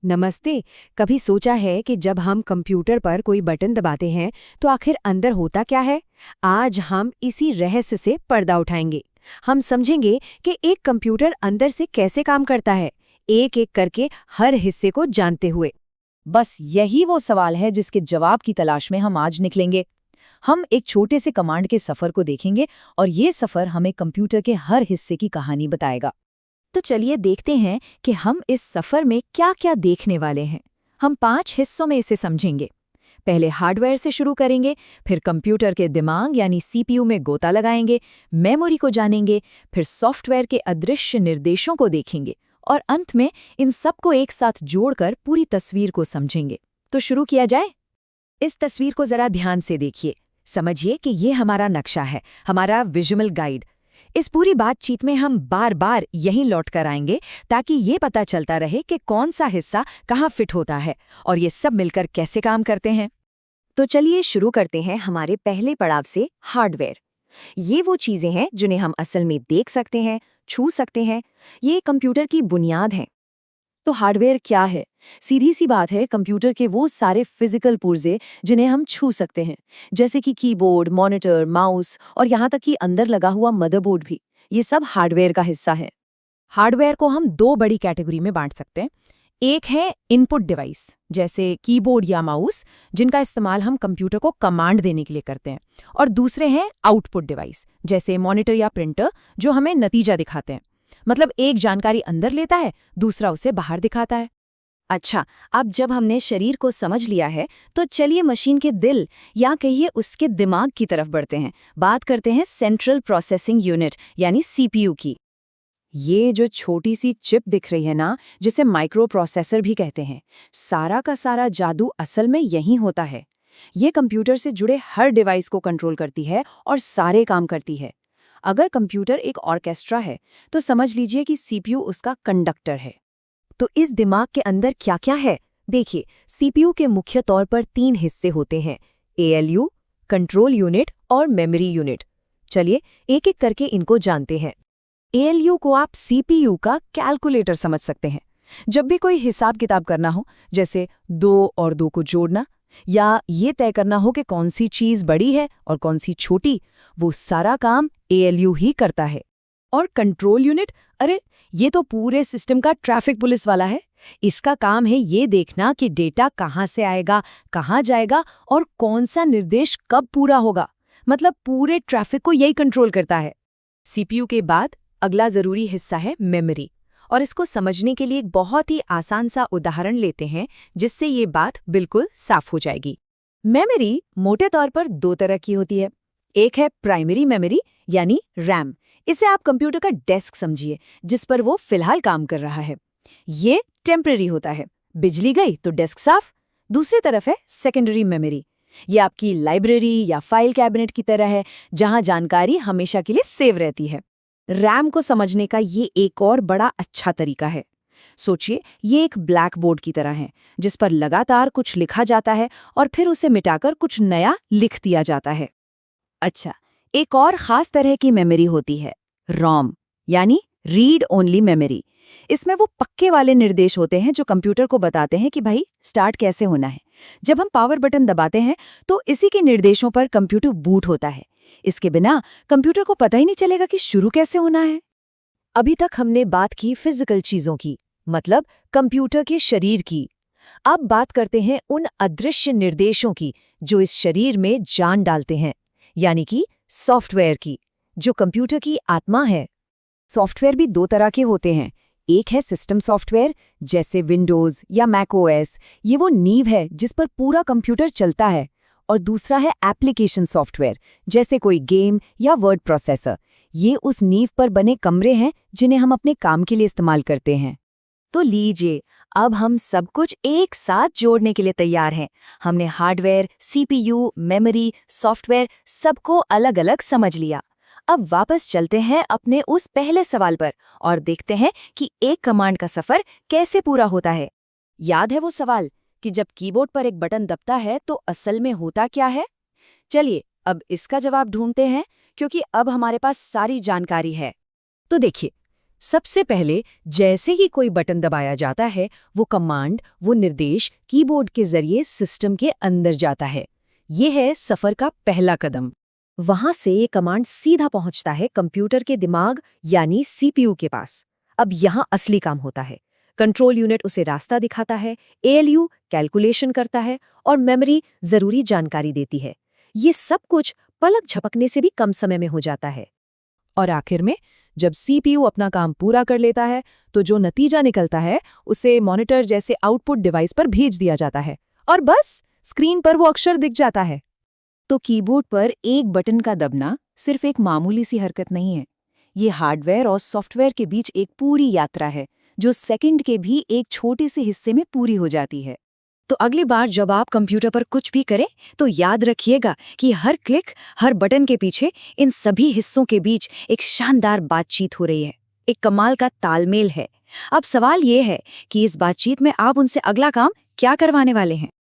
नमस्ते। कभी सोचा है कि जब हम कंप्यूटर पर कोई बटन दबाते हैं तो आखिर अंदर होता क्या है? आज हम इसी रहस्य से पर्दा उठाएंगे। हम समझेंगे कि एक कंप्यूटर अंदर से कैसे काम करता है, एक एक करके हर हिस्से को जानते हुए। बस यही वो सवाल है जिसके जवाब की तलाश में हम आज निकलेंगे। हम एक छोटे से कमांड के सफर को देखेंगे और ये सफर हमें कंप्यूटर के हर हिस्से की कहानी बताएगा। तो चलिए देखते हैं कि हम इस सफर में क्या-क्या देखने वाले हैं। हम 5 हिस्सों में इसे समझेंगे। पहले हार्डवेयर से शुरू करेंगे, फिर कंप्यूटर के दिमाग यानी सीपीयू में गोता लगाएंगे, मेमोरी को जानेंगे, फिर सॉफ्टवेयर के अदृश्य निर्देशों को देखेंगे और अंत में इन सबको एक साथ जोड़कर पूरी तस्वीर को समझेंगे। तो शुरू किया जाए। इस तस्वीर को जरा ध्यान से देखिए। समझिए कि ये हमारा नक्शा है, हमारा विजुअल गाइड। इस पूरी बातचीत में हम बार बार यहीं लौट कर आएंगे ताकि ये पता चलता रहे कि कौन सा हिस्सा कहाँ फिट होता है और ये सब मिलकर कैसे काम करते हैं। तो चलिए शुरू करते हैं हमारे पहले पड़ाव से, हार्डवेयर। ये वो चीजें हैं जिन्हें हम असल में देख सकते हैं, छू सकते हैं। ये कंप्यूटर की बुनियाद है। तो हार्डवेयर क्या है? सीधी सी बात है, कंप्यूटर के वो सारे फिजिकल पुर्जे जिन्हें हम छू सकते हैं, जैसे कि कीबोर्ड, मॉनिटर, माउस और यहाँ तक कि अंदर लगा हुआ मदरबोर्ड भी। ये सब हार्डवेयर का हिस्सा है। हार्डवेयर को हम दो बड़ी कैटेगरी में बांट सकते हैं। एक है इनपुट डिवाइस, जैसे कीबोर्ड या माउस, जिनका इस्तेमाल हम कंप्यूटर को कमांड देने के लिए करते हैं। और दूसरे हैं आउटपुट डिवाइस, जैसे मॉनिटर या प्रिंटर, जो हमें नतीजा दिखाते हैं। मतलब एक जानकारी अंदर लेता है, दूसरा उसे बाहर दिखाता है। अच्छा, अब जब हमने शरीर को समझ लिया है, तो चलिए मशीन के दिल या कहिए उसके दिमाग की तरफ बढ़ते हैं। बात करते हैं सेंट्रल प्रोसेसिंग यूनिट यानी सीपीयू की। ये जो छोटी सी चिप दिख रही है ना, जिसे माइक्रो प्रोसेसर भी कहते हैं, सारा का सारा जादू असल में यहीं होता है। ये कंप्यूटर से जुड़े हर डिवाइस को कंट्रोल करती है और सारे काम करती है। अगर कंप्यूटर एक ऑर्केस्ट्रा है, तो समझ लीजिए कि सीपीयू उसका कंडक्टर है। तो इस दिमाग के अंदर क्या-क्या है? देखिए, सीपीयू के मुख्य तौर पर 3 हिस्से होते हैं: एएलयू, कंट्रोल यूनिट और मेमोरी यूनिट। चलिए एक-एक करके इनको जानते हैं। एएलयू को आप सीपीयू का कैलकुलेटर समझ सकते हैं। जब भी कोई हिसाब किताब करना हो, जैसे 2 और 2 को जोड़ना, या ये तय करना हो कि कौन सी चीज़ बड़ी है और कौन सी छोटी, वो सारा काम एएलयू ही करता है। और कंट्रोल यूनिट, अरे ये तो पूरे सिस्टम का ट्रैफिक पुलिस वाला है। इसका काम है ये देखना कि डेटा कहाँ से आएगा, कहाँ जाएगा और कौन सा निर्देश कब पूरा होगा। मतलब पूरे ट्रैफिक को यही कंट्रोल करता है। सीपीयू के बाद अगला जरूरी हिस्सा है मेमोरी, और इसको समझने के लिए एक बहुत ही आसान सा उदाहरण लेते हैं, जिससे ये बात बिल्कुल साफ हो जाएगी। मेमोरी मोटे तौर पर 2 तरह की होती है। एक है प्राइमरी मेमोरी यानी रैम। इसे आप कंप्यूटर का डेस्क समझिए, जिस पर वो फिलहाल काम कर रहा है। ये टेम्परेरी होता है, बिजली गई तो डेस्क साफ। दूसरी तरफ है सेकेंडरी मेमोरी। ये आपकी लाइब्रेरी या फाइल कैबिनेट की तरह है, जहां जानकारी हमेशा के लिए सेव रहती है। रैम को समझने का ये एक और बड़ा अच्छा तरीका है। सोचिए, ये एक ब्लैक बोर्ड की तरह है, जिस पर लगातार कुछ लिखा जाता है और फिर उसे मिटाकर कुछ नया लिख दिया जाता है। अच्छा, एक और खास तरह की मेमोरी होती है, रॉम यानी रीड ओनली मेमोरी। इसमें वो पक्के वाले निर्देश होते हैं जो कंप्यूटर को बताते हैं कि भाई स्टार्ट कैसे होना है। जब हम पावर बटन दबाते हैं तो इसी के निर्देशों पर कंप्यूटर बूट होता है। इसके बिना कंप्यूटर को पता ही नहीं चलेगा कि शुरू कैसे होना है। अभी तक हमने बात की फिजिकल चीजों की, मतलब कंप्यूटर के शरीर की। अब बात करते हैं उन अदृश्य निर्देशों की जो इस शरीर में जान डालते हैं, यानी कि सॉफ्टवेयर की, जो कंप्यूटर की आत्मा है। सॉफ्टवेयर भी 2 तरह के होते हैं। एक है सिस्टम सॉफ्टवेयर, जैसे विंडोज या मैक ओएस। ये वो नींव है जिस पर पूरा कंप्यूटर चलता है। और दूसरा है एप्लीकेशन सॉफ्टवेयर, जैसे कोई गेम या वर्ड प्रोसेसर। ये उस नींव पर बने कमरे हैं जिन्हें हम अपने काम के लिए इस्तेमाल करते हैं। तो लीजिए, अब हम सब कुछ एक साथ जोड़ने के लिए तैयार हैं। हमने हार्डवेयर, सीपीयू, मेमोरी, सॉफ्टवेयर सबको अलग-अलग समझ लिया। अब वापस चलते हैं अपने उस पहले सवाल पर और देखते हैं कि एक कमांड का सफर कैसे पूरा होता है। याद है वो सवाल कि जब कीबोर्ड पर एक बटन दबता है तो असल में होता क्या है? चलिए अब इसका जवाब ढूंढते हैं, क्योंकि अब हमारे पास सारी जानकारी है। तो देखिए, सबसे पहले जैसे ही कोई बटन दबाया जाता है, वो कमांड, वो निर्देश कीबोर्ड के जरिए सिस्टम के अंदर जाता है। ये है सफर का पहला कदम। वहां से ये कमांड सीधा पहुंचता है कंप्यूटर के दिमाग यानी सीपीयू के पास। अब यहाँ असली काम होता है। कंट्रोल यूनिट उसे रास्ता दिखाता है, एएलयू कैलकुलेशन करता है और मेमोरी जरूरी जानकारी देती है। ये सब कुछ पलक झपकने से भी कम समय में हो जाता है। और आखिर में जब सीपीयू अपना काम पूरा कर लेता है, तो जो नतीजा निकलता है उसे मॉनिटर जैसे आउटपुट डिवाइस पर भेज दिया जाता है और बस स्क्रीन पर वो अक्षर दिख जाता है। तो कीबोर्ड पर एक बटन का दबना सिर्फ एक मामूली सी हरकत नहीं है। ये हार्डवेयर और सॉफ्टवेयर के बीच एक पूरी यात्रा है, जो सेकंड के भी एक छोटे से हिस्से में पूरी हो जाती है। तो अगली बार जब आप कंप्यूटर पर कुछ भी करें, तो याद रखिएगा कि हर क्लिक, हर बटन के पीछे इन सभी हिस्सों के बीच एक शानदार बातचीत हो रही है, एक कमाल का तालमेल है। अब सवाल ये है कि इस बातचीत में आप उनसे अगला काम क्या करवाने वाले हैं।